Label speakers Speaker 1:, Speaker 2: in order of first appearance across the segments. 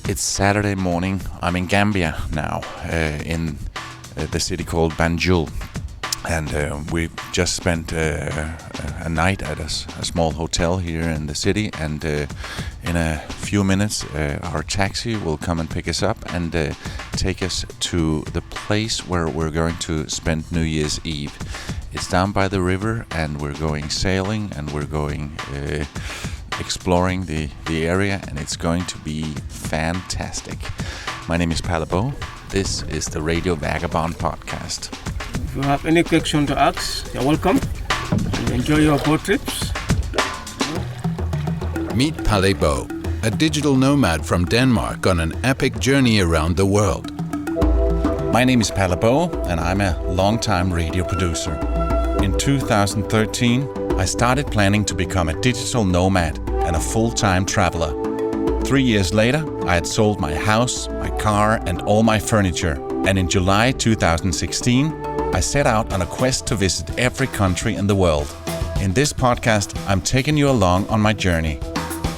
Speaker 1: It's Saturday morning. I'm in Gambia now, in the city called Banjul. And we just spent a night at a small hotel here in the city. And in a few minutes, our taxi will come and pick us up and take us to the place where we're going to spend New Year's Eve. It's down by the river, and we're going sailing, and we're going exploring the area, and it's going to be fantastic. My name is Palabo. This is the Radio Vagabond podcast.
Speaker 2: If you have any question to ask, you're welcome. And enjoy your boat trips.
Speaker 3: Meet Palabo, a digital nomad from Denmark on an epic journey around the world.
Speaker 1: My name is Palabo, and I'm a long-time radio producer. In 2013, I started planning to become a digital nomad and a full-time traveler. 3 years later, I had sold my house, my car, and all my furniture. And in July 2016, I set out on a quest to visit every country in the world. In this podcast, I'm taking you along on my journey.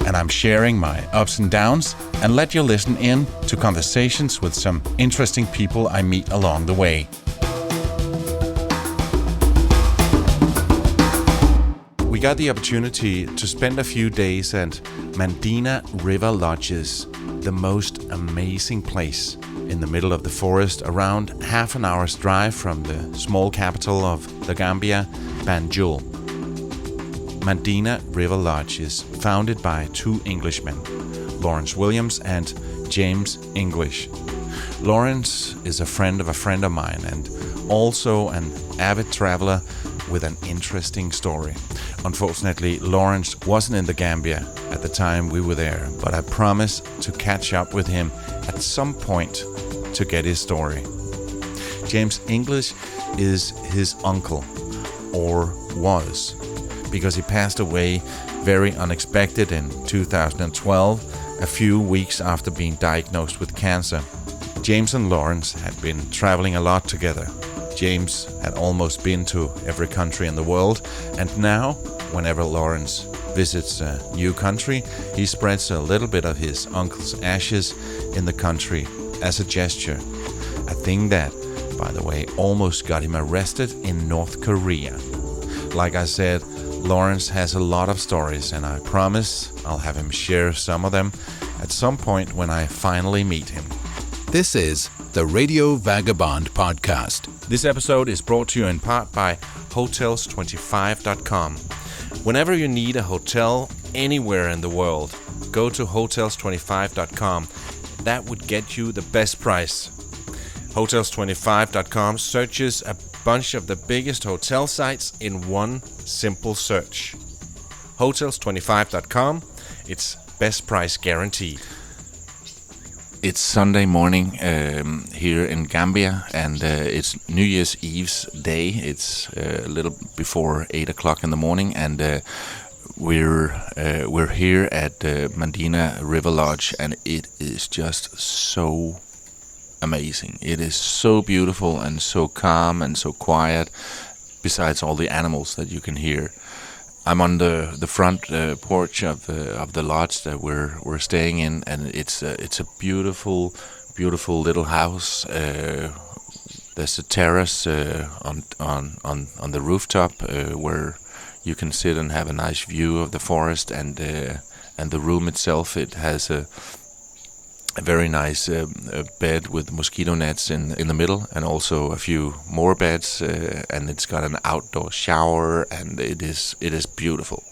Speaker 1: And I'm sharing my ups and downs and let you listen in to conversations with some interesting people I meet along the way. We got the opportunity to spend a few days at Mandina River Lodges, the most amazing place in the middle of the forest, around half an hour's drive from the small capital of the Gambia, Banjul. Mandina River Lodge is founded by two Englishmen, Lawrence Williams and James English. Lawrence is a friend of mine and also an avid traveler with an interesting story. Unfortunately, Lawrence wasn't in the Gambia at the time we were there, but I promise to catch up with him at some point to get his story. James English is his uncle, or was, because he passed away very unexpected in 2012, a few weeks after being diagnosed with cancer. James and Lawrence had been traveling a lot together. James had almost been to every country in the world, and now, whenever Lawrence visits a new country, he spreads a little bit of his uncle's ashes in the country as a gesture. A thing that, by the way, almost got him arrested in North Korea. Like I said, Lawrence has a lot of stories, and I promise I'll have him share some of them at some point when I finally meet him.
Speaker 3: This is the Radio Vagabond podcast.
Speaker 1: This episode is brought to you in part by Hotels25.com. Whenever you need a hotel anywhere in the world, go to Hotels25.com. That would get you the best price. Hotels25.com searches a bunch of the biggest hotel sites in one simple search. Hotels25.com, it's best price guaranteed. It's Sunday morning here in Gambia, and it's New Year's Eve's day. It's a little before 8 o'clock in the morning, and we're here at Mandina River Lodge, and it is just so amazing. It is so beautiful and so calm and so quiet, besides all the animals that you can hear. I'm on the front porch of the lodge that we're staying in, and it's a beautiful little house. There's a terrace on the rooftop where you can sit and have a nice view of the forest, and the room itself, it has a very nice bed with mosquito nets in the middle, and also a few more beds, and it's got an outdoor shower, and it is beautiful.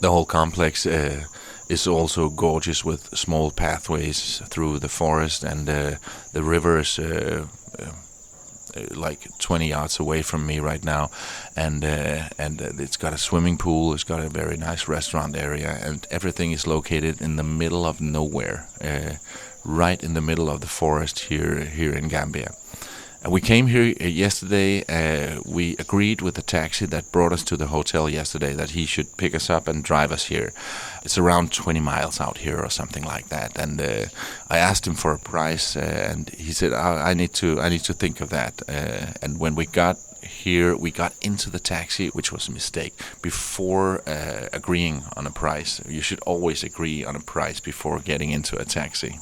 Speaker 1: The whole complex is also gorgeous with small pathways through the forest, and the river is like 20 yards away from me right now, and it's got a swimming pool, it's got a very nice restaurant area, and everything is located in the middle of nowhere, right in the middle of the forest here in Gambia. We came here yesterday. We agreed with the taxi that brought us to the hotel yesterday that he should pick us up and drive us here. It's around 20 miles out here or something like that. And I asked him for a price, and he said, "I need to think of that." And when we got here, we got into the taxi, which was a mistake. Before agreeing on a price, you should always agree on a price before getting into a taxi.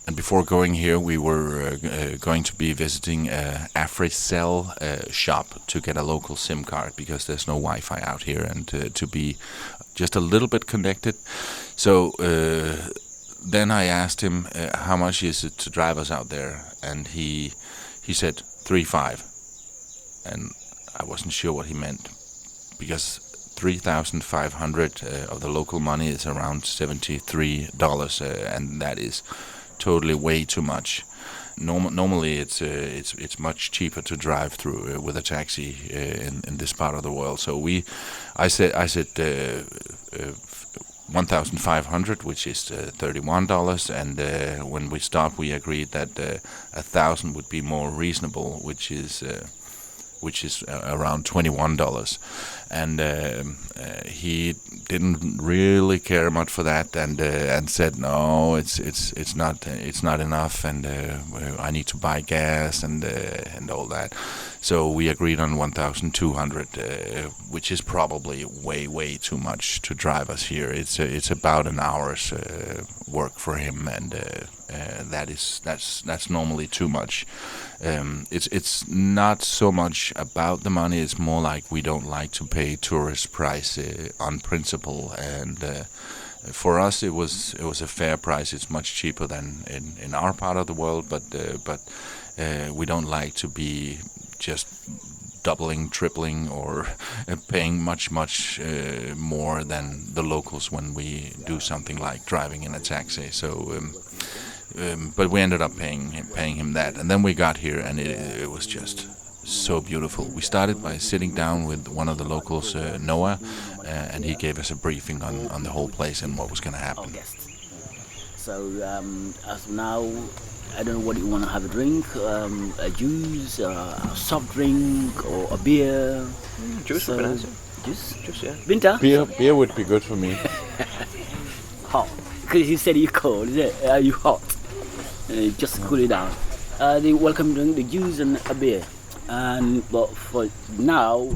Speaker 1: And before going here, we were going to be visiting a AfriCell shop to get a local SIM card because there's no Wi-Fi out here, and to be just a little bit connected. So then I asked him how much is it to drive us out there, and he said 3,500, and I wasn't sure what he meant because 3,500 of the local money is around $73, and that is totally way too much. Normally, it's much cheaper to drive through with a taxi in this part of the world. So I said 1,500, which is $31, and when we stopped, we agreed that 1,000 would be more reasonable, which is around $21, and he didn't really care much for that, and said no, it's not enough, and I need to buy gas and all that. So we agreed on 1,200, which is probably way too much to drive us here. It's about an hour's work for him, and that's normally too much. It's not so much about the money. It's more like we don't like to pay tourist price on principle, and for us it was a fair price. It's much cheaper than in our part of the world, but we don't like to be just doubling, tripling, or paying much more than the locals when we do something like driving in a taxi. So. But we ended up paying him that, and then we got here, and it was just so beautiful. We started by sitting down with one of the locals, Noah, and he gave us a briefing on the whole place and what was going to happen.
Speaker 4: So as now, I don't know what you want to have a drink, a juice, a soft drink, or a beer.
Speaker 5: Juice would be nice.
Speaker 4: Juice,
Speaker 5: yeah.
Speaker 4: Winter.
Speaker 1: Beer would be good for me.
Speaker 4: Hot. Because you said you're cold, is it? Are you hot? Just cool it down. They welcome drink the juice and a beer. But for now,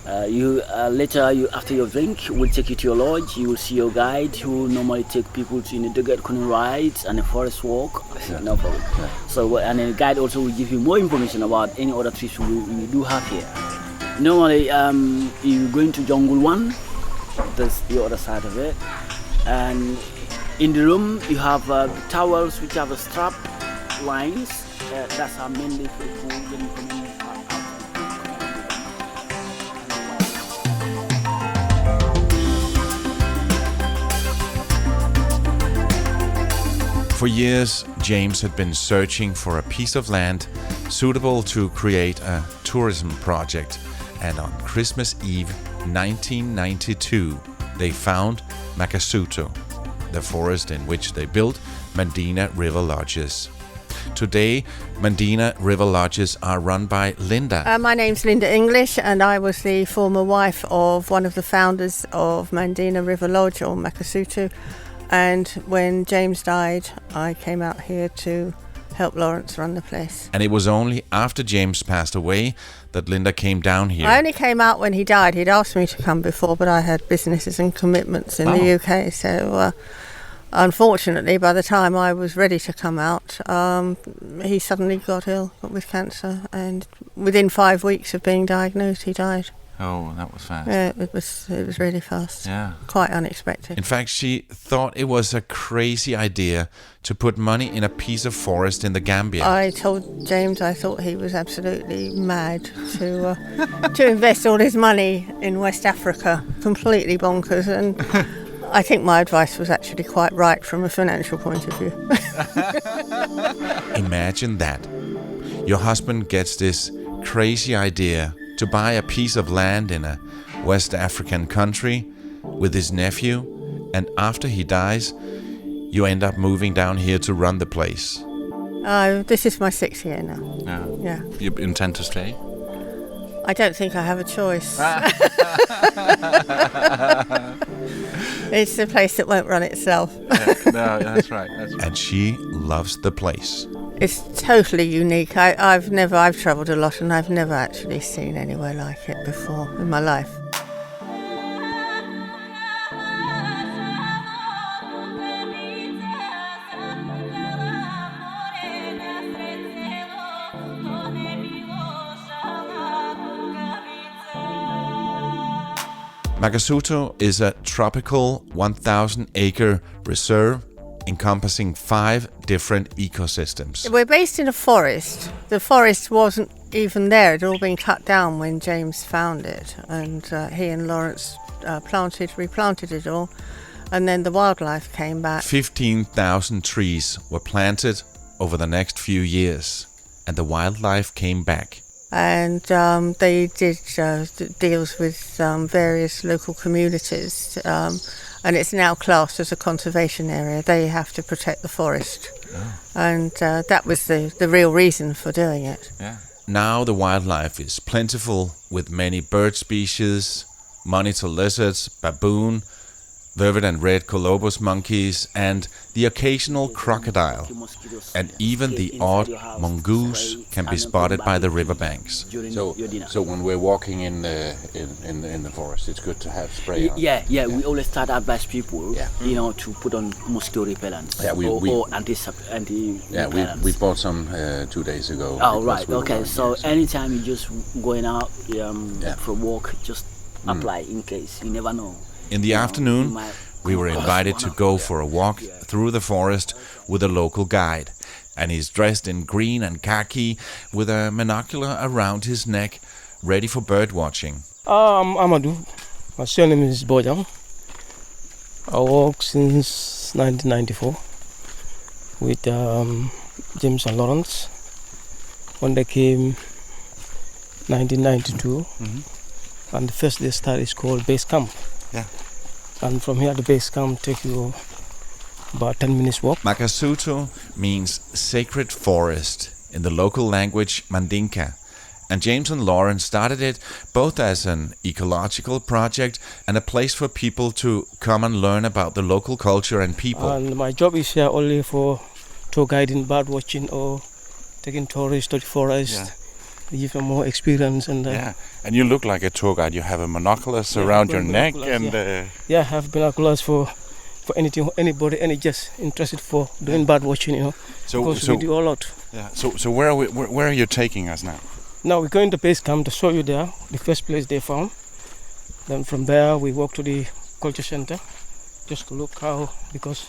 Speaker 4: after your drink, we'll take you to your lodge. You will see your guide who normally take people to the desert canoe rides and a forest walk. No problem. So, and the guide also will give you more information about any other trips we do have here. Normally, you're going to Jungle 1. That's the other side of it. And in the room you have towels which have a strap lines. That's our mainly for the food when you come in.
Speaker 1: For years, James had been searching for a piece of land suitable to create a tourism project, and on Christmas Eve 1992, they found Makasutu, the forest in which they built Mandina River Lodges. Today, Mandina River Lodges are run by Linda.
Speaker 6: My name's Linda English, and I was the former wife of one of the founders of Mandina River Lodge, or Makasutu. And when James died, I came out here to help Lawrence run the place.
Speaker 1: And it was only after James passed away that Linda came down here.
Speaker 6: I only came out when he died. He'd asked me to come before, but I had businesses and commitments in the UK. So unfortunately, by the time I was ready to come out, he suddenly got ill with cancer. And within 5 weeks of being diagnosed, he died.
Speaker 1: Oh, that was fast.
Speaker 6: Yeah, it was really fast.
Speaker 1: Yeah.
Speaker 6: Quite unexpected.
Speaker 1: In fact, she thought it was a crazy idea to put money in a piece of forest in the Gambia.
Speaker 6: I told James I thought he was absolutely mad to invest all his money in West Africa. Completely bonkers. And I think my advice was actually quite right from a financial point of view.
Speaker 1: Imagine that. Your husband gets this crazy idea to buy a piece of land in a West African country with his nephew, and after he dies, you end up moving down here to run the place.
Speaker 6: This is my 6th year now. Yeah.
Speaker 1: You intend to stay?
Speaker 6: I don't think I have a choice. It's a place that won't run itself.
Speaker 1: No, that's right. And she loves the place.
Speaker 6: It's totally unique. I've travelled a lot, and I've never actually seen anywhere like it before in my life.
Speaker 1: Makasuto is a tropical 1,000-acre reserve encompassing 5 different ecosystems.
Speaker 6: We're based in a forest. The forest wasn't even there. It had all been cut down when James found it. And he and Lawrence replanted it all. And then the wildlife came back.
Speaker 1: 15,000 trees were planted over the next few years. And the wildlife came back.
Speaker 6: And they did deals with various local communities. And it's now classed as a conservation area. They have to protect the forest. Oh. And that was the real reason for doing it.
Speaker 1: Yeah. Now the wildlife is plentiful with many bird species, monitor lizards, baboon, vervet and red colobus monkeys, and the occasional crocodile, and even the odd mongoose can be spotted by the riverbanks.
Speaker 3: So when we're walking in the forest, it's good to have spray on.
Speaker 4: Yeah. We always start to advise people, to put on mosquito repellents or anti.
Speaker 3: Yeah, we bought some 2 days ago.
Speaker 4: Oh right, okay. So anytime you're just going out for a walk, just apply in case. You never know.
Speaker 1: In the afternoon, we were invited to go for a walk through the forest with a local guide. And he's dressed in green and khaki with a monocular around his neck, ready for bird watching.
Speaker 2: I'm Amadou. My surname is Bojang. I work since 1994 with James and Lawrence. When they came 1992, and the first day start is called base camp.
Speaker 1: Yeah.
Speaker 2: And from here, the base camp take you about 10 minutes walk.
Speaker 1: Makasuto means sacred forest in the local language Mandinka. And James and Lauren started it both as an ecological project and a place for people to come and learn about the local culture and people.
Speaker 2: And my job is here only for tour guiding, bird watching, or taking tourists to the forest. Yeah. Give them more experience and
Speaker 1: and you look like a tour guide. You have a binoculars around your neck and
Speaker 2: I have binoculars for anything, anybody, just interested for doing bird watching, because we do a lot.
Speaker 1: Yeah. So where are you taking us now?
Speaker 2: Now we're going to base camp to show you there the first place they found. Then from there we walk to the culture center just to look how, because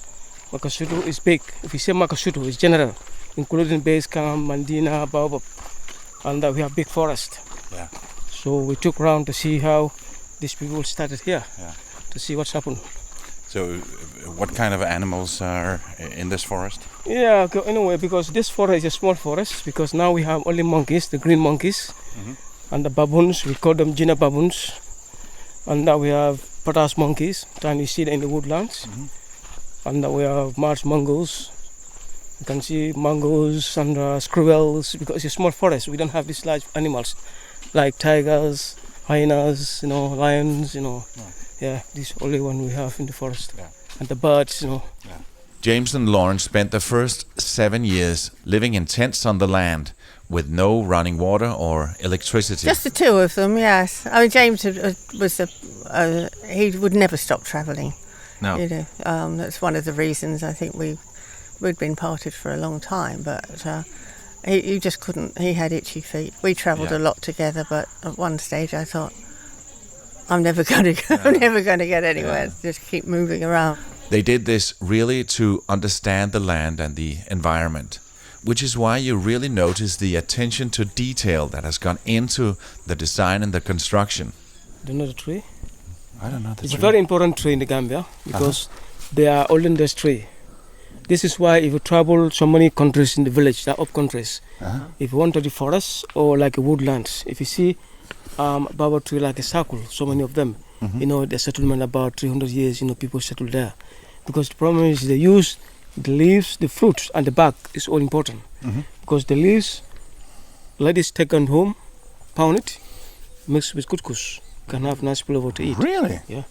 Speaker 2: Makasuto is big. If you say Makasuto, it's general, including base camp, Mandina, Baobab. And we have big forest. Yeah. So we took around to see how these people started here, to see what's happened.
Speaker 1: So what kind of animals are in this forest?
Speaker 2: Yeah, anyway, because this forest is a small forest, because now we have only monkeys, the green monkeys, and the baboons, we call them Gina baboons. And now we have potash monkeys, and you see them in the woodlands. And now we have marsh mongoose. You can see mangoes and squirrels, because it's a small forest. We don't have these large animals like tigers, hyenas, lions, Yeah, this is the only one we have in the forest. Yeah. And the birds,
Speaker 1: James and Lauren spent the first 7 years living in tents on the land with no running water or electricity.
Speaker 6: Just the two of them, yes. I mean, James he would never stop travelling.
Speaker 1: No.
Speaker 6: That's one of the reasons I think we'd been parted for a long time, but he just couldn't. He had itchy feet. We travelled a lot together, but at one stage I thought, I'm never going to get anywhere. Just keep moving around.
Speaker 1: They did this really to understand the land and the environment, which is why you really notice the attention to detail that has gone into the design and the construction.
Speaker 2: Do you know the tree?
Speaker 1: I don't know the tree.
Speaker 2: It's a very important tree in the Gambia, because they are oldest tree. This is why if you travel so many countries in the village, the up countries, if you want to the forest or like a woodlands, if you see baba tree like a circle, so many of them, the settlement about 300 years, people settle there. Because the problem is they use the leaves, the fruits and the bark is all important. Because the leaves, ladies take on home, pound it, mix with couscous, can have nice flavor to eat.
Speaker 1: Really?
Speaker 2: Yeah.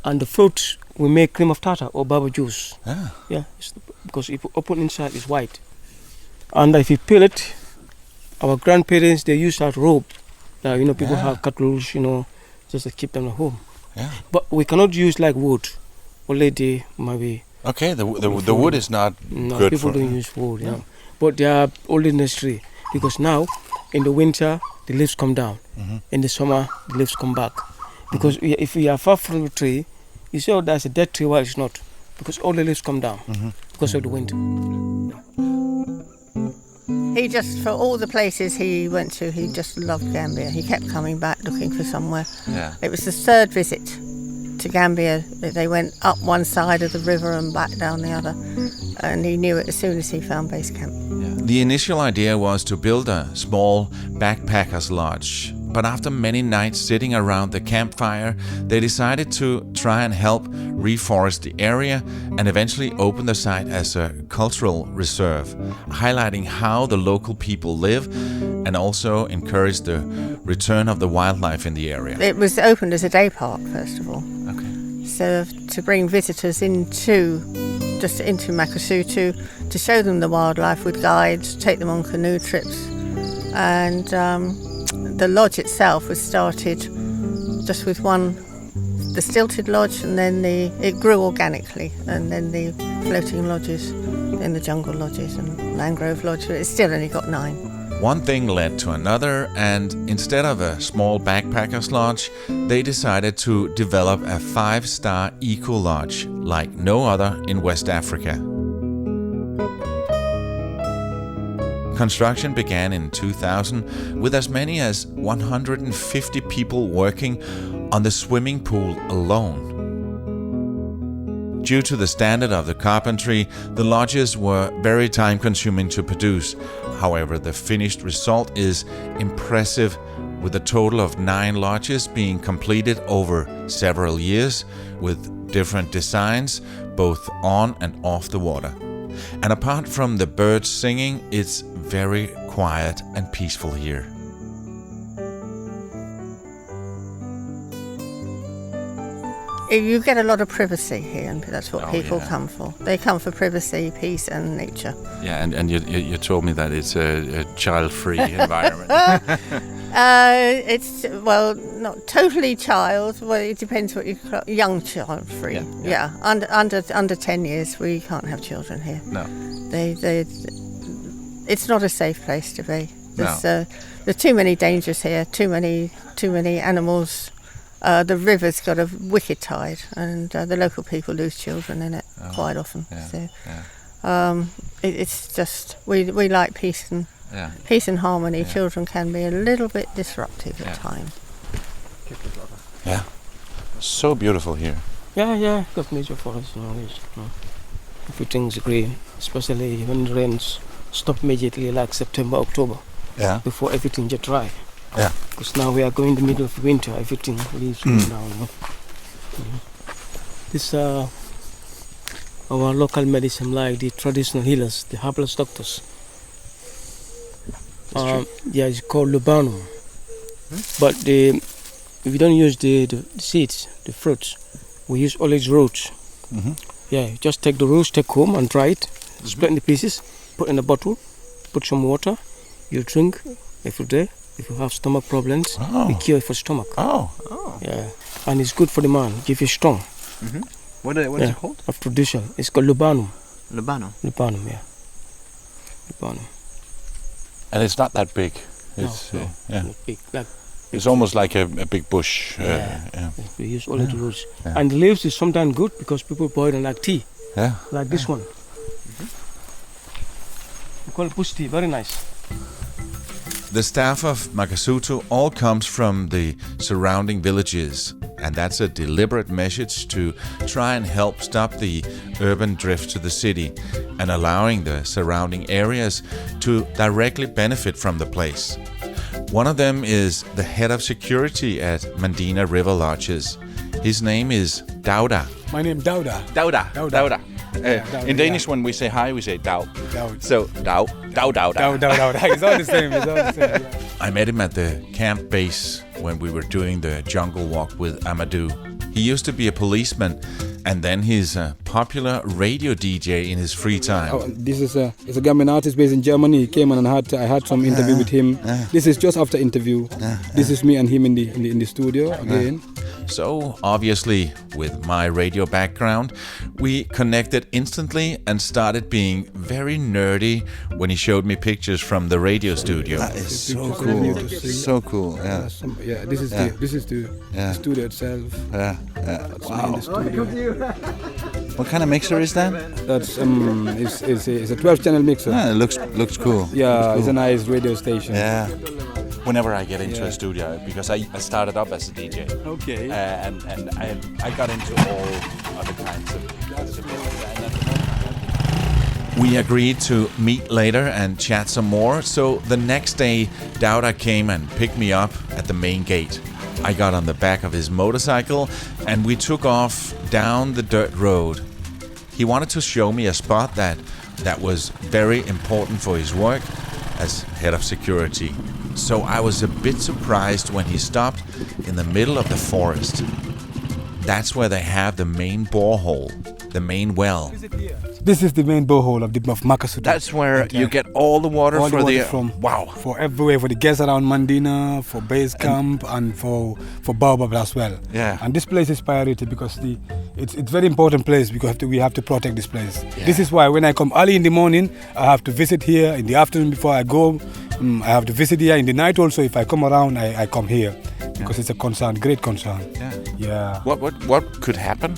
Speaker 2: And the fruits, we make cream of tartar or baba juice. Yeah, because if you open inside, it's white. And if you peel it, our grandparents, they used that rope. Now, people have cattle, just to keep them at home. Yeah. But we cannot use like wood. Only the maybe.
Speaker 1: Okay, the wood is not good
Speaker 2: people don't use wood, But they are old industry, because now, in the winter, the leaves come down. In the summer, the leaves come back. Because if we are far from the tree, you see, oh, there's a dead tree. Well, it's not, because all the leaves come down because of the wind.
Speaker 6: He just, for all the places he went to, he just loved Gambia. He kept coming back looking for somewhere.
Speaker 1: Yeah.
Speaker 6: It was the third visit to Gambia. They went up one side of the river and back down the other. And he knew it as soon as he found base camp.
Speaker 1: The initial idea was to build a small backpackers lodge, but after many nights sitting around the campfire, they decided to try and help reforest the area and eventually open the site as a cultural reserve, highlighting how the local people live and also encourage the return of the wildlife in the area.
Speaker 6: It was opened as a day park, first of all.
Speaker 1: Okay.
Speaker 6: So to bring visitors into Makasutu, to show them the wildlife with guides, take them on canoe trips. And the lodge itself was started just with the stilted lodge, and then it grew organically, and then the floating lodges, then the jungle lodges and mangrove lodge, but it's still only got 9.
Speaker 1: One thing led to another, and instead of a small backpackers lodge, they decided to develop a 5-star eco lodge like no other in West Africa. Construction began in 2000 with as many as 150 people working on the swimming pool alone. Due to the standard of the carpentry, the lodges were very time-consuming to produce. However, the finished result is impressive, with a total of 9 lodges being completed over several years with different designs, both on and off the water. And apart from the birds singing, it's very quiet and peaceful here.
Speaker 6: You get a lot of privacy here, and that's what people
Speaker 1: yeah.
Speaker 6: come for. They come for privacy, peace and nature.
Speaker 1: Yeah, and you told me that it's a child-free environment.
Speaker 6: It's, well, not totally child. Well, it depends what you call young child free. Yeah. Under 10 years, we can't have children here.
Speaker 1: No.
Speaker 6: It's not a safe place to be. There's too many dangers here. Too many animals. The river's got a wicked tide, and the local people lose children in it quite often. It's just we like peace and harmony.
Speaker 1: Yeah.
Speaker 6: Children can be a little bit disruptive at times.
Speaker 1: Yeah, so beautiful here.
Speaker 2: Yeah, got nature forest, everything's green, especially when it rains. Stop immediately, like September, October.
Speaker 1: Yeah.
Speaker 2: Before everything get dry.
Speaker 1: Yeah.
Speaker 2: Because now we are going in the middle of winter, everything leaves down. This our local medicine, like the traditional healers, the herbalist doctors. It's called lubanum. But we don't use the seeds, the fruits. We use all its roots. Yeah, you just take the roots, take home and dry it, split into pieces, put in a bottle, put some water, you drink every day. If you have stomach problems, we cure it for stomach. Yeah, and it's good for the man, give you strong.
Speaker 5: What is it called?
Speaker 2: Of tradition, it's called lubanum.
Speaker 5: Lubanum?
Speaker 2: Lubanum, yeah. Lubanum.
Speaker 1: And it's not that big. It's
Speaker 2: not big,
Speaker 1: it's almost like a big bush.
Speaker 2: We use all the roots. And the leaves is sometimes good because people boil them like tea.
Speaker 1: Yeah.
Speaker 2: Like this one. We call it bush tea, very nice.
Speaker 1: The staff of Makasutu all comes from the surrounding villages, and that's a deliberate message to try and help stop the urban drift to the city and allowing the surrounding areas to directly benefit from the place. One of them is the head of security at Mandina River Lodges. His name is Dauda.
Speaker 7: My name is Dauda.
Speaker 1: Dauda. In Danish, when we say hi, we say Dau. So, Dau.
Speaker 7: It's all the same. Yeah.
Speaker 1: I met him at the camp base when we were doing the jungle walk with Amadou. He used to be a policeman, and then he's a popular radio DJ in his free time.
Speaker 7: This is a Gambian artist based in Germany. He came and I had some interview with him. This is just after interview. This is me and him in the studio again.
Speaker 1: So, obviously, with my radio background, we connected instantly and started being very nerdy when he showed me pictures from the radio studio.
Speaker 5: That is so cool. So cool. Yeah.
Speaker 7: This is the studio itself.
Speaker 5: Yeah.
Speaker 7: That's
Speaker 5: Wow.
Speaker 7: the studio.
Speaker 5: What kind of mixer is that?
Speaker 7: That's it's a 12-channel mixer.
Speaker 5: Yeah, it looks cool.
Speaker 7: Yeah, it's a nice radio station.
Speaker 5: Yeah.
Speaker 1: Whenever I get into a studio, because I started up as a DJ.
Speaker 7: Okay.
Speaker 1: And I got into all other kinds of... We agreed to meet later and chat some more, so the next day, Dauda came and picked me up at the main gate. I got on the back of his motorcycle and we took off down the dirt road. He wanted to show me a spot that was very important for his work as head of security. So I was a bit surprised when he stopped in the middle of the forest. That's where they have the main borehole, the main well.
Speaker 7: This is the main borehole of Makasutu.
Speaker 1: That's where you get all the water
Speaker 7: all
Speaker 1: for
Speaker 7: the water
Speaker 1: the...
Speaker 7: from
Speaker 1: Wow.
Speaker 7: for everywhere, for the guests around Mandina, for base camp, and for Baobab as well.
Speaker 1: Yeah.
Speaker 7: And this place is priority because it's very important place because we have to protect this place. This is why when I come early in the morning, I have to visit here. In the afternoon before I go, I have to visit here. In the night also, if I come around, I come here because it's a concern, great concern. Yeah.
Speaker 1: What could happen?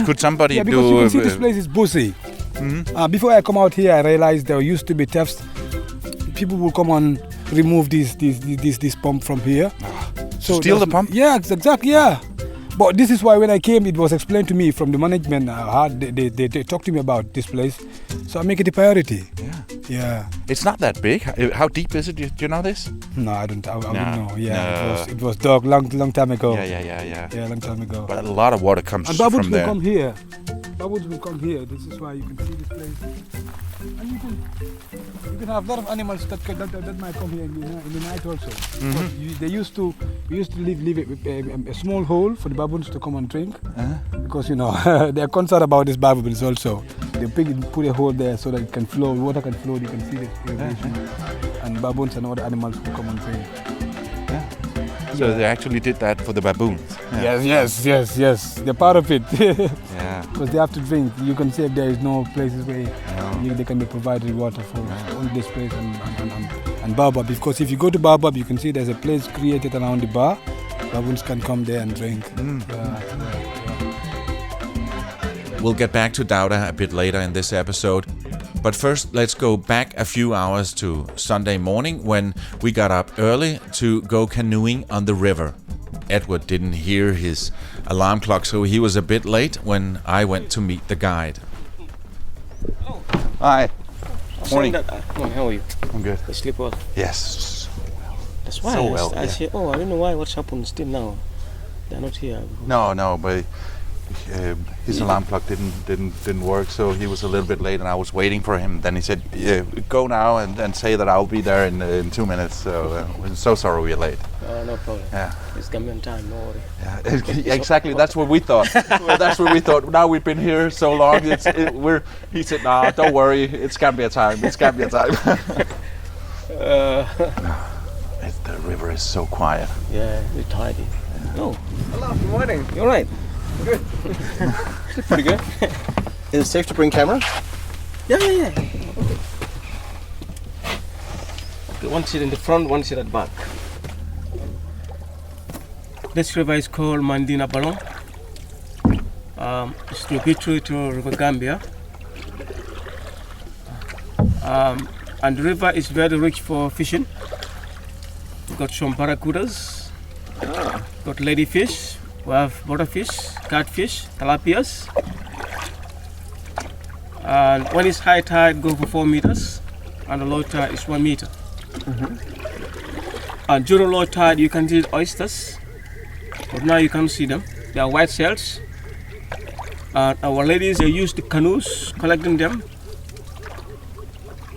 Speaker 1: Could somebody
Speaker 7: because you can see this place is busy. Before I come out here, I realized there used to be thefts. People will come and remove this pump from here.
Speaker 1: So steal the pump?
Speaker 7: Yeah, exactly. Yeah. But this is why when I came, it was explained to me from the management. They talked to me about this place, so I make it a priority. Yeah.
Speaker 1: It's not that big. How deep is it? Do you know this?
Speaker 7: No, I don't know. Yeah, it was dug long time ago.
Speaker 1: Yeah.
Speaker 7: Yeah, long time ago.
Speaker 1: But a lot of water comes
Speaker 7: and
Speaker 1: from
Speaker 7: baboons
Speaker 1: there.
Speaker 7: will come here. Baboons will come here. This is why you can see this place. And you can have a lot of animals that might come here in the night also. They used to leave a small hole for the baboons to come and drink because they are concerned about these baboons also. They put a hole there so that it can flow, water can flow. You can see the irrigation, and baboons and other animals will come and drink.
Speaker 1: So they actually did that for the baboons.
Speaker 7: Yes. They're part of it.
Speaker 1: Yeah.
Speaker 7: Because they have to drink. You can see if there is no places where they can be provided water for only this place and Baobab. Because if you go to Baobab, you can see there's a place created around the bar. Baboons can come there and drink.
Speaker 1: We'll get back to Dauda a bit later in this episode. But first, let's go back a few hours to Sunday morning when we got up early to go canoeing on the river. Edward didn't hear his alarm clock, so he was a bit late when I went to meet the guide.
Speaker 5: Hi. Morning.
Speaker 2: How are you?
Speaker 5: I'm good.
Speaker 2: You sleep well?
Speaker 5: Yes.
Speaker 2: That's why
Speaker 5: So well,
Speaker 2: I say, I don't know what's happened still now. They're not here.
Speaker 5: No, but his alarm clock didn't work, so he was a little bit late, and I was waiting for him. Then he said, "Go now and say that I'll be there in 2 minutes." So we're so sorry we're late.
Speaker 2: No problem.
Speaker 5: Yeah.
Speaker 2: It's Gambian time, no worry.
Speaker 5: Yeah, exactly. That's what we thought. That's what we thought. Now we've been here so long. He said, "Nah, don't worry. It's Gambia time. It's Gambia time." The river is so quiet.
Speaker 2: Yeah, it's tidy. Oh,
Speaker 8: Hello, good morning.
Speaker 2: you're right.
Speaker 8: Good. Pretty good. Is it safe to bring camera?
Speaker 2: Yeah. Okay. One seat in the front, one seat at the back. This river is called Mandina Balong. It's tributary to River Gambia. And the river is very rich for fishing. We've got some barracudas, got ladyfish, we have butterfish, catfish, tilapias. And when it's high tide, go for 4 meters, and the low tide is 1 meter. And during low tide, you can see oysters, but now you can't see them. They are white shells. And our ladies, they use the canoes, collecting them,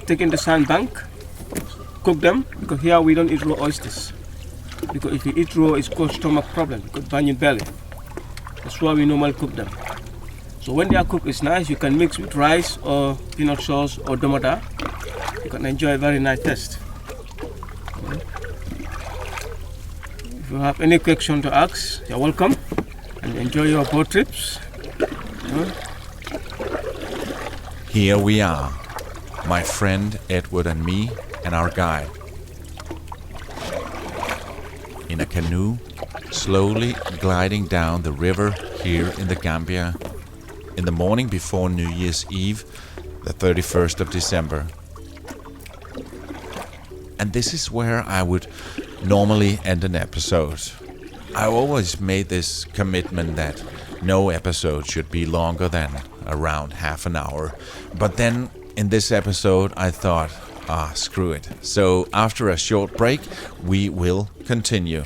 Speaker 2: taking the sandbank, cook them, because here we don't eat raw oysters. Because if you eat raw, it's called stomach problem, it could burn your belly. That's why we normally cook them. So when they are cooked, it's nice. You can mix with rice or peanut sauce or domada. You can enjoy a very nice taste. If you have any question to ask, you're welcome, and enjoy your boat trips.
Speaker 1: Here we are, my friend Edward and me and our guide. In a canoe, slowly gliding down the river here in the Gambia, in the morning before New Year's Eve, the 31st of December. And this is where I would normally end an episode. I always made this commitment that no episode should be longer than around half an hour. But then in this episode I thought, screw it. So after a short break, we will continue.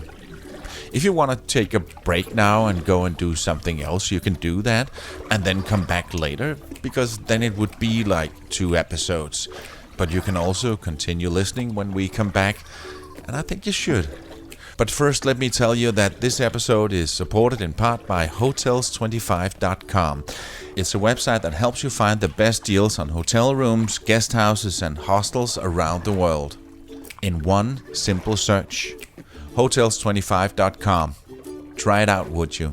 Speaker 1: If you want to take a break now and go and do something else, you can do that and then come back later, because then it would be like 2 episodes. But you can also continue listening when we come back, and I think you should. But first, let me tell you that this episode is supported in part by Hotels25.com. It's a website that helps you find the best deals on hotel rooms, guest houses, and hostels around the world. In one simple search. Hotels25.com. Try it out, would you?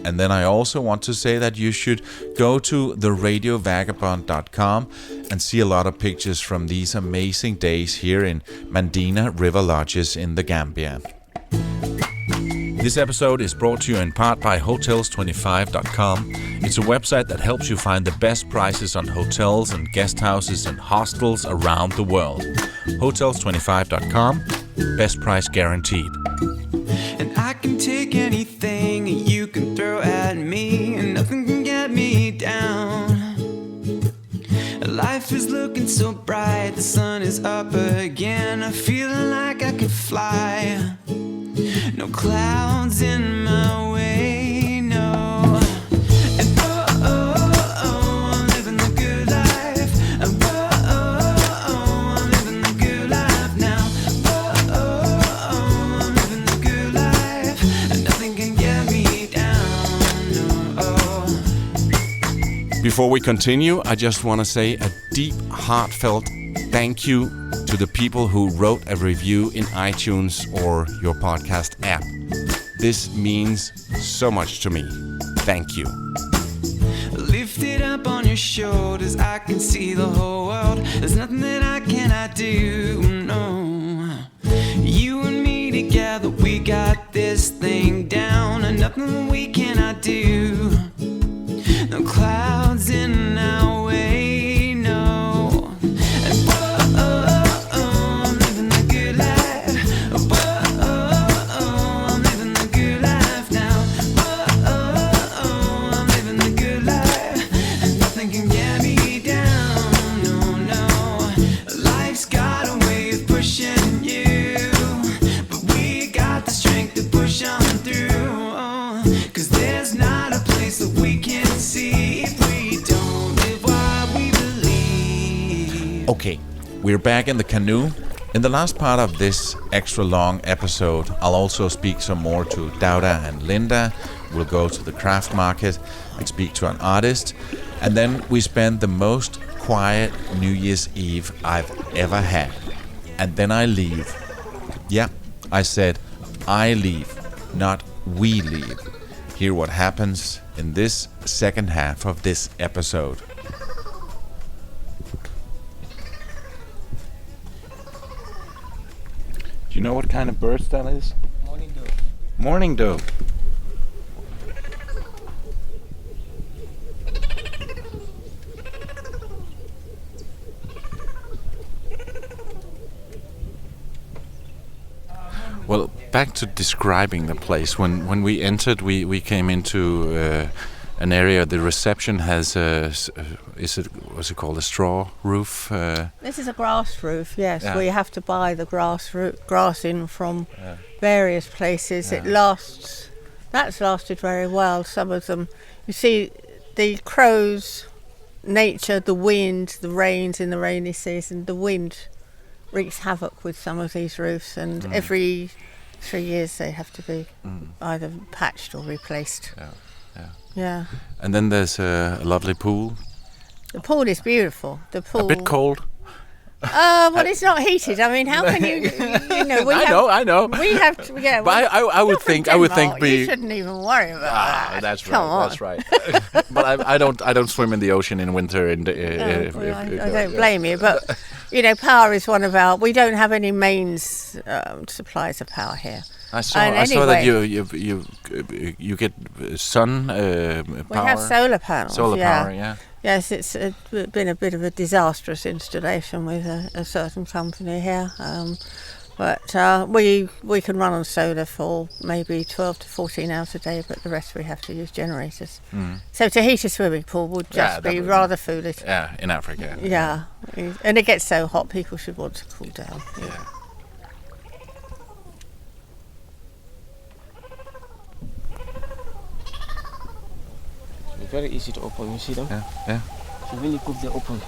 Speaker 1: And then I also want to say that you should go to theradiovagabond.com and see a lot of pictures from these amazing days here in Mandina River Lodges in the Gambia. This episode is brought to you in part by Hotels25.com. It's a website that helps you find the best prices on hotels and guest houses and hostels around the world. Hotels25.com. Best price guaranteed.
Speaker 9: And I can take anything you can throw at me, and nothing can get me down. Life is looking so bright, the sun is up again. I'm feeling like I could fly. No clouds in my way, no. And I'm living the good life. And I'm living the good life now. I'm living the good life, and nothing can get me down, no.
Speaker 1: Before we continue, I just want to say a deep, heartfelt thank you to the people who wrote a review in iTunes or your podcast app. This means so much to me. Thank you.
Speaker 9: Lift it up on your shoulders, I can see the whole world. There's nothing that I cannot do, no. You and me together, we got this thing down, and nothing we cannot do. No clouds in our way, no. And I'm living the good life. I'm living the good life now. I'm living the good life, and nothing can get me down, no, no. Life's got a way of pushing you, but we got the strength to push on through. 'Cause there's not a place that we can see if we don't live what we believe.
Speaker 1: Okay, we're back in the canoe. In the last part of this extra long episode, I'll also speak some more to Dauda and Linda. We'll go to the craft market and speak to an artist. And then we spend the most quiet New Year's Eve I've ever had. And then I leave. Yeah, I said I leave, not we leave. Hear what happens in this second half of this episode. Do you know what kind of birds that is?
Speaker 8: Morning dove.
Speaker 1: Morning dove. Well, back to describing the place. When we entered, we came into an area. The reception has what's it called? A straw roof.
Speaker 6: This is a grass roof, yes.
Speaker 1: Yeah.
Speaker 6: We have to buy the grass in from various places.
Speaker 1: Yeah.
Speaker 6: It lasts. That's lasted very well. Some of them, you see, the crows, nature, the wind, the rains in the rainy season. The wind wreaks havoc with some of these roofs, and every 3 years they have to be either patched or replaced. Yeah.
Speaker 1: And then there's a lovely pool.
Speaker 6: The pool is beautiful. The pool.
Speaker 1: A bit cold.
Speaker 6: Well, it's not heated. I mean, how can you? You know,
Speaker 1: I know.
Speaker 6: We have to. Yeah.
Speaker 1: But I would think. I would think.
Speaker 6: You shouldn't even worry about that.
Speaker 1: That's right.
Speaker 6: Come on.
Speaker 1: That's right. But I don't swim in the ocean in winter.
Speaker 6: I don't blame you, but you know, power is one of our. We don't have any mains supplies of power here.
Speaker 1: I saw that you get sun power.
Speaker 6: We have solar panels.
Speaker 1: Solar power, yeah.
Speaker 6: Yes, it's been a bit of a disastrous installation with a certain company here, but we can run on solar for maybe 12 to 14 hours a day, but the rest we have to use generators. So to heat a swimming pool would just be rather foolish.
Speaker 1: Yeah, in Africa.
Speaker 6: Yeah, and it gets so hot, people should want to cool down.
Speaker 1: Yeah.
Speaker 2: Very easy to open, you see them?
Speaker 1: Yeah.
Speaker 2: So when you cook, they open.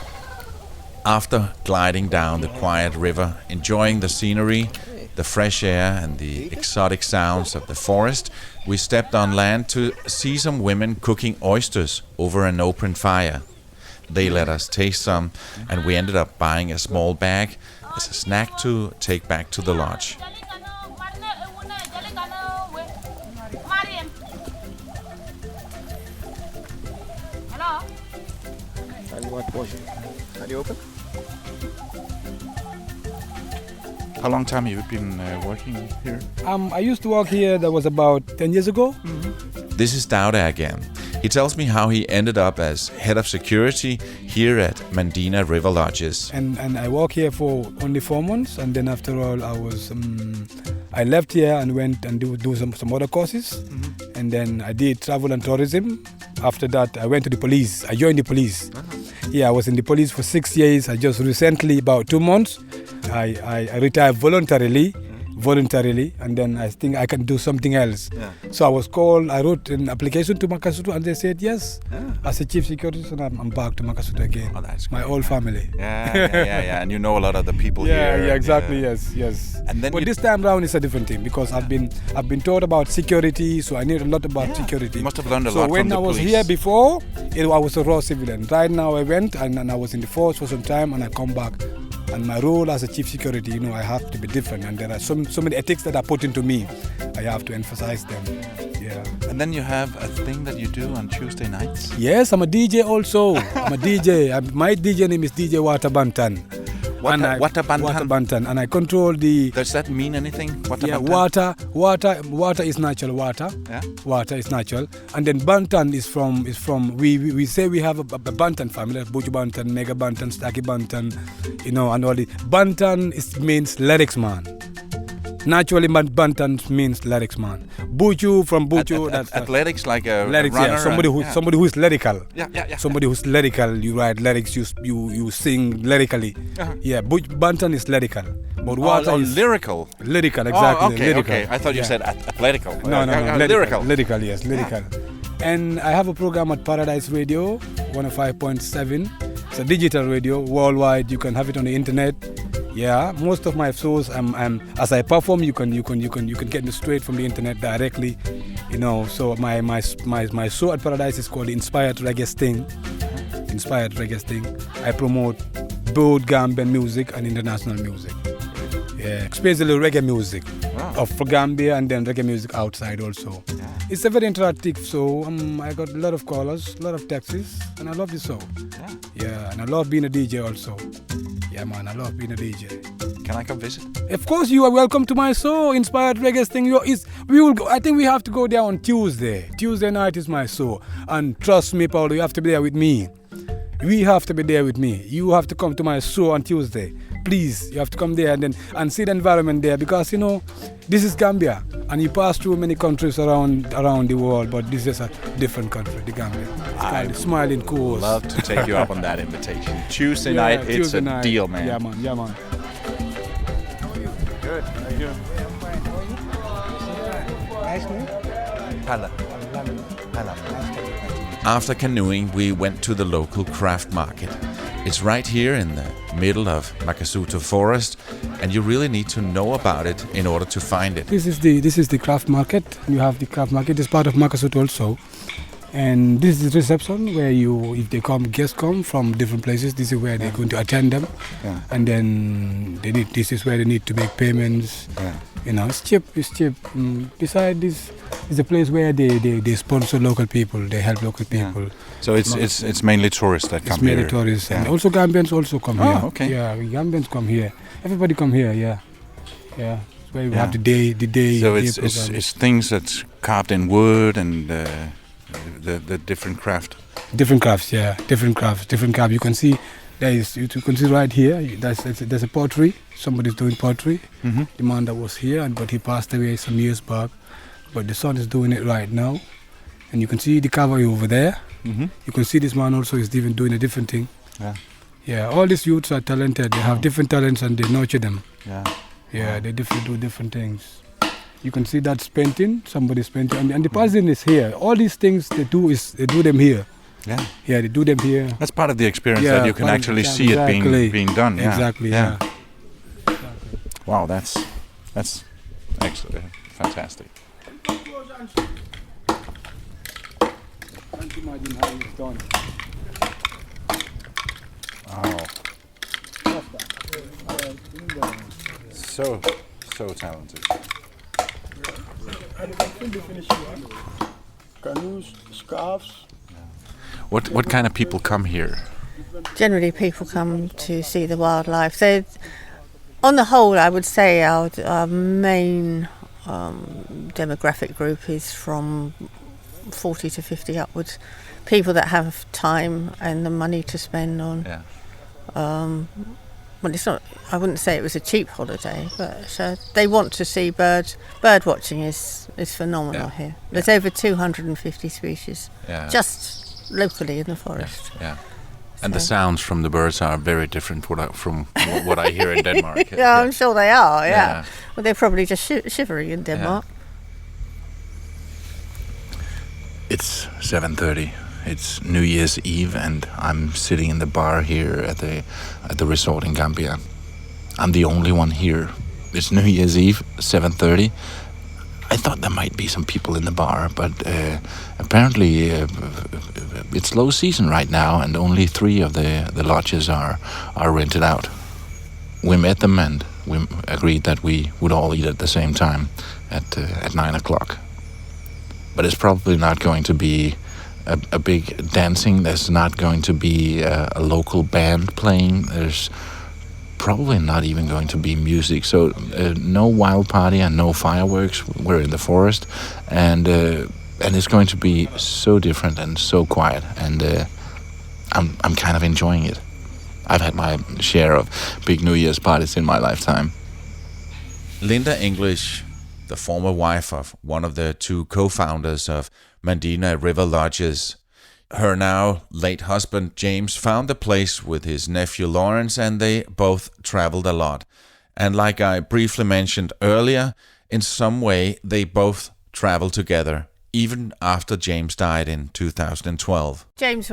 Speaker 1: After gliding down the quiet river, enjoying the scenery, the fresh air and the exotic sounds of the forest, we stepped on land to see some women cooking oysters over an open fire. They let us taste some, and we ended up buying a small bag as a snack to take back to the lodge.
Speaker 8: How do you open?
Speaker 5: How long time have you been working here?
Speaker 7: I used to work here. That was about 10 years ago.
Speaker 1: This is Dauda again. He tells me how he ended up as head of security here at Mandina River Lodges.
Speaker 7: And I worked here for only 4 months, and then after all, I left here and went and do some other courses, and then I did travel and tourism. After that, I went to the police. I joined the police. Yeah, I was in the police for 6 years. I just recently, about 2 months, I retired voluntarily, and then I think I can do something else. Yeah. So I was called, I wrote an application to Makasutu, and they said yes. As a chief security, so I'm back to Makasutu again. Oh, that's my whole family.
Speaker 5: Yeah. And you know a lot of the people here.
Speaker 7: Yeah, exactly, yes.
Speaker 5: And then
Speaker 7: but this time round it's a different thing, because I've been taught about security, so I need a lot about security.
Speaker 5: You must have learned a lot
Speaker 7: So
Speaker 5: from
Speaker 7: when
Speaker 5: the
Speaker 7: I was
Speaker 5: police.
Speaker 7: here before, I was a raw civilian. Right now I went and I was in the force for some time, and I come back. And my role as a chief security, I have to be different, and there are so many ethics that are put into me. I have to emphasize them. Yeah.
Speaker 5: And then you have a thing that you do on Tuesday nights.
Speaker 7: Yes, I'm a DJ also. I'm a DJ. My DJ name is DJ Water Bantan.
Speaker 5: Water
Speaker 7: Bantan, and I control the.
Speaker 5: Does that mean anything?
Speaker 7: Water is natural water.
Speaker 5: Yeah.
Speaker 7: Water is natural, and then Bantan is from. We say we have a Bantan family, Buju Bantan, Mega Bantan, Staki Bantan, and all the Bantan means lyrics man. Naturally, Bantan means lyrics man. Buju from Buju.
Speaker 5: That's athletics, like a
Speaker 7: lyrics,
Speaker 5: runner.
Speaker 7: Yeah. Somebody who is lyrical.
Speaker 5: Yeah.
Speaker 7: Somebody who's lyrical. You write lyrics. You sing lyrically. Yeah, Bantan is lyrical. But water is
Speaker 5: lyrical.
Speaker 7: Lyrical, exactly.
Speaker 5: Okay. I thought you said athletical.
Speaker 7: No.
Speaker 5: Lyrical.
Speaker 7: Lyrical, yes, lyrical. And I have a program at Paradise Radio, 105.7. It's a digital radio worldwide. You can have it on the internet. Yeah, most of my shows, as I perform, you can get me straight from the internet directly, So my show at Paradise is called Inspired Reggae Sting. I promote both Gambian music and international music. Yeah, especially reggae music of Gambia, and then reggae music outside also. Yeah. It's a very interactive show. I got a lot of callers, a lot of texts, and I love the show. Yeah, and I love being a DJ also. Yeah, man, I love being a DJ.
Speaker 5: Can I come visit?
Speaker 7: Of course, you are welcome to my show, Inspired Reggae Thing. We will go. I think we have to go there on Tuesday. Tuesday night is my show, and trust me, Paulo, you have to be there with me. We have to be there with me. You have to come to my show on Tuesday. Please, you have to come there and see the environment there, because this is Gambia, and you pass through many countries around the world, but this is a different country, the Gambia. It's called the Smiling Coast.
Speaker 5: I'd love to take you up on that invitation. Tuesday night, it's Tuesday night. Deal, man.
Speaker 7: Yeah, man.
Speaker 5: How are you?
Speaker 7: Nice name?
Speaker 5: Pala.
Speaker 1: After canoeing, we went to the local craft market. It's right here in the middle of Makasutu Forest, and you really need to know about it in order to find it.
Speaker 7: This is the craft market. You have the craft market. It's part of Makasutu also. And this is the reception where if guests come from different places, this is where they're going to attend them.
Speaker 5: Yeah.
Speaker 7: And then this is where they need to make payments.
Speaker 5: Yeah.
Speaker 7: You know, it's cheap. Besides, this is a place where they sponsor local people, they help local people.
Speaker 5: Yeah. So it's mainly tourists that come here.
Speaker 7: It's mainly tourists, and also Gambians also come here.
Speaker 5: Oh, okay.
Speaker 7: Yeah, Gambians come here. Everybody come here. Yeah. It's where we have the day.
Speaker 5: So
Speaker 7: day
Speaker 5: it's things that's carved in wood and the different craft.
Speaker 7: Different crafts. You can see you can see right here. There's a pottery. Somebody's doing pottery.
Speaker 5: Mm-hmm.
Speaker 7: The man that was here, but he passed away some years back. But the son is doing it right now, and you can see the cavalry over there.
Speaker 5: Mm-hmm.
Speaker 7: You can see this man also is even doing a different thing.
Speaker 5: Yeah.
Speaker 7: All these youths are talented. They have different talents and they nurture them.
Speaker 5: Yeah.
Speaker 7: They do different things. You can see that's painting. Somebody's painting, and the person is here. All these things they do them here.
Speaker 5: Yeah.
Speaker 7: Yeah, they do them here.
Speaker 5: That's part of the experience that you can actually see it being done. Yeah.
Speaker 7: Exactly. Yeah.
Speaker 5: Wow, that's excellent, fantastic.
Speaker 7: Can't imagine how it's done.
Speaker 5: Wow. So talented.
Speaker 6: Canoes, scarves.
Speaker 5: What kind of people come here?
Speaker 6: Generally, people come to see the wildlife. So, on the whole, I would say our main demographic group is from 40 to 50 upwards. People that have time and the money to spend on.
Speaker 5: Yeah.
Speaker 6: Well, it's not. I wouldn't say it was a cheap holiday, but they want to see birds. Bird watching is phenomenal here. There's over 250 species just locally in the forest.
Speaker 5: Yeah. And the sounds from the birds are very different from what I hear in Denmark.
Speaker 6: Yeah, I'm sure they are. Yeah. Well, they're probably just shivering in Denmark.
Speaker 3: It's 7:30. It's New Year's Eve, and I'm sitting in the bar here at the resort in Gambia. I'm the only one here. It's New Year's Eve, 7:30. I thought there might be some people in the bar, but apparently it's low season right now, and only 3 of the lodges are rented out. We met them, and we agreed that we would all eat at the same time at 9 o'clock. But it's probably not going to be a big dancing. There's not going to be a local band playing. There's probably not even going to be music. So no wild party and no fireworks. We're in the forest, and it's going to be so different and so quiet. And I'm kind of enjoying it. I've had my share of big New Year's parties in my lifetime.
Speaker 1: Linda English, the former wife of one of the 2 co-founders of Mandina River Lodges. Her now late husband James found the place with his nephew Lawrence, and they both traveled a lot. And like I briefly mentioned earlier, in some way they both traveled together, even after James died in 2012.
Speaker 6: James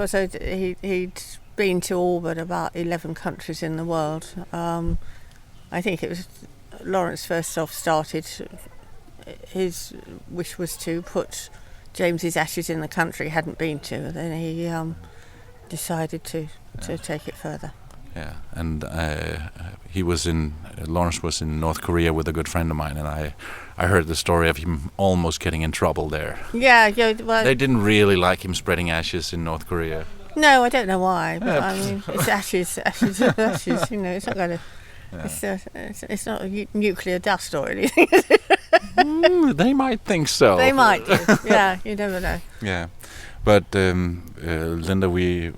Speaker 6: he'd been to all but about 11 countries in the world. I think it was Lawrence first off started. His wish was to put James's ashes in the country he hadn't been to, and then he decided to take it further.
Speaker 5: Yeah, and Lawrence was in North Korea with a good friend of mine, and I heard the story of him almost getting in trouble there.
Speaker 6: Yeah, well,
Speaker 5: they didn't really like him spreading ashes in North Korea.
Speaker 6: No, I don't know why, but I mean, it's ashes, you know, it's not going to... It's not nuclear dust or anything.
Speaker 5: They might think so.
Speaker 6: They might do. Yeah, you never know.
Speaker 5: Yeah, but Linda, we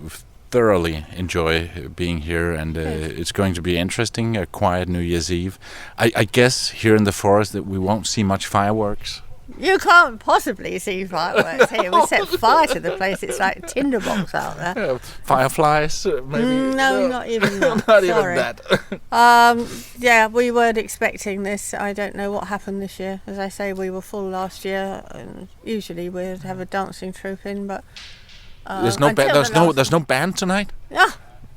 Speaker 5: thoroughly enjoy being here, and it's going to be interesting. A quiet New Year's Eve. I guess here in the forest that we won't see much fireworks.
Speaker 6: You can't possibly see fireworks here. We set fire to the place. It's like a tinderbox out there.
Speaker 5: Fireflies, maybe?
Speaker 6: No, not even that.
Speaker 5: Not
Speaker 6: Sorry.
Speaker 5: even that.
Speaker 6: Yeah, we weren't expecting this. I don't know what happened this year. As I say, we were full last year, and usually we'd have a dancing troupe in, but
Speaker 5: there's no band tonight.
Speaker 6: No,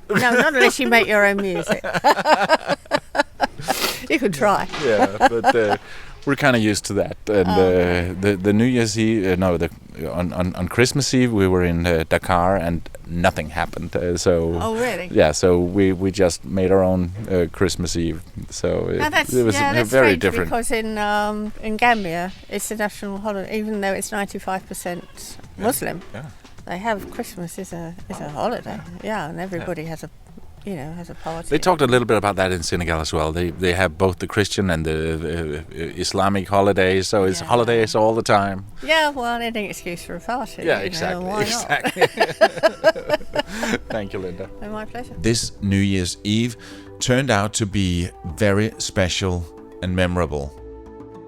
Speaker 6: not unless you make your own music. You can try.
Speaker 5: Yeah, but
Speaker 1: We're kind of used to that. And the New Year's Eve, on Christmas Eve we were in Dakar and nothing happened.
Speaker 6: Oh, really?
Speaker 1: Yeah, so we just made our own Christmas Eve. So
Speaker 6: that's
Speaker 1: very different.
Speaker 6: Because in Gambia it's a national holiday, even though it's 95% Muslim.
Speaker 1: Yeah.
Speaker 6: They have Christmas is a holiday. Yeah, and everybody has a party.
Speaker 1: They talked a little bit about that in Senegal as well. They have both the Christian and the Islamic holidays, so it's holidays all the time.
Speaker 6: Yeah, well, any excuse for a party.
Speaker 1: Yeah, exactly.
Speaker 6: Why
Speaker 1: exactly. Thank you, Linda.
Speaker 6: not? My pleasure.
Speaker 1: This New Year's Eve turned out to be very special and memorable.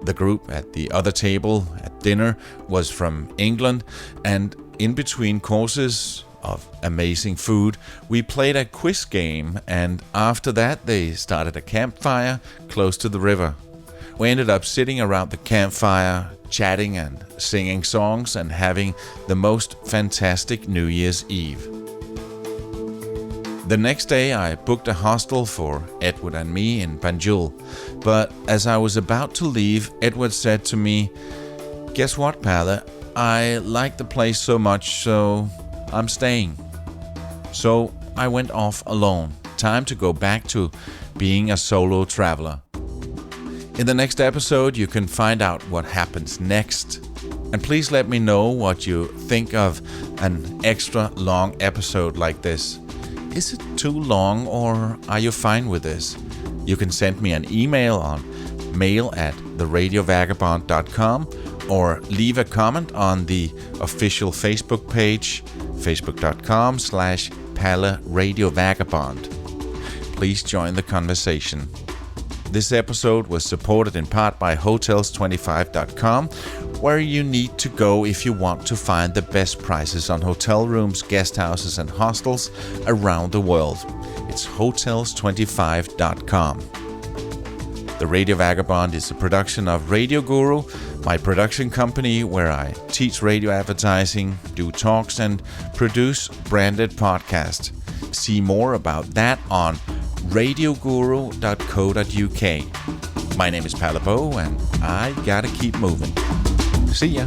Speaker 1: The group at the other table at dinner was from England, and in between courses of amazing food, we played a quiz game, and after that they started a campfire close to the river. We ended up sitting around the campfire, chatting and singing songs and having the most fantastic New Year's Eve. The next day I booked a hostel for Edward and me in Banjul, but as I was about to leave, Edward said to me, "Guess what, Palle? I like the place so much, so I'm staying." So I went off alone. Time to go back to being a solo traveler. In the next episode, you can find out what happens next. And please let me know what you think of an extra long episode like this. Is it too long, or are you fine with this? You can send me an email on mail@theradiovagabond.com or leave a comment on the official Facebook page, facebook.com/Palle Radio Vagabond. Please join the conversation. This episode was supported in part by Hotels25.com, where you need to go if you want to find the best prices on hotel rooms, guest houses, and hostels around the world. It's Hotels25.com. The Radio Vagabond is a production of Radio Guru, my production company where I teach radio advertising, do talks, and produce branded podcasts. See more about that on radioguru.co.uk. My name is Palle Bo, and I gotta keep moving. See ya.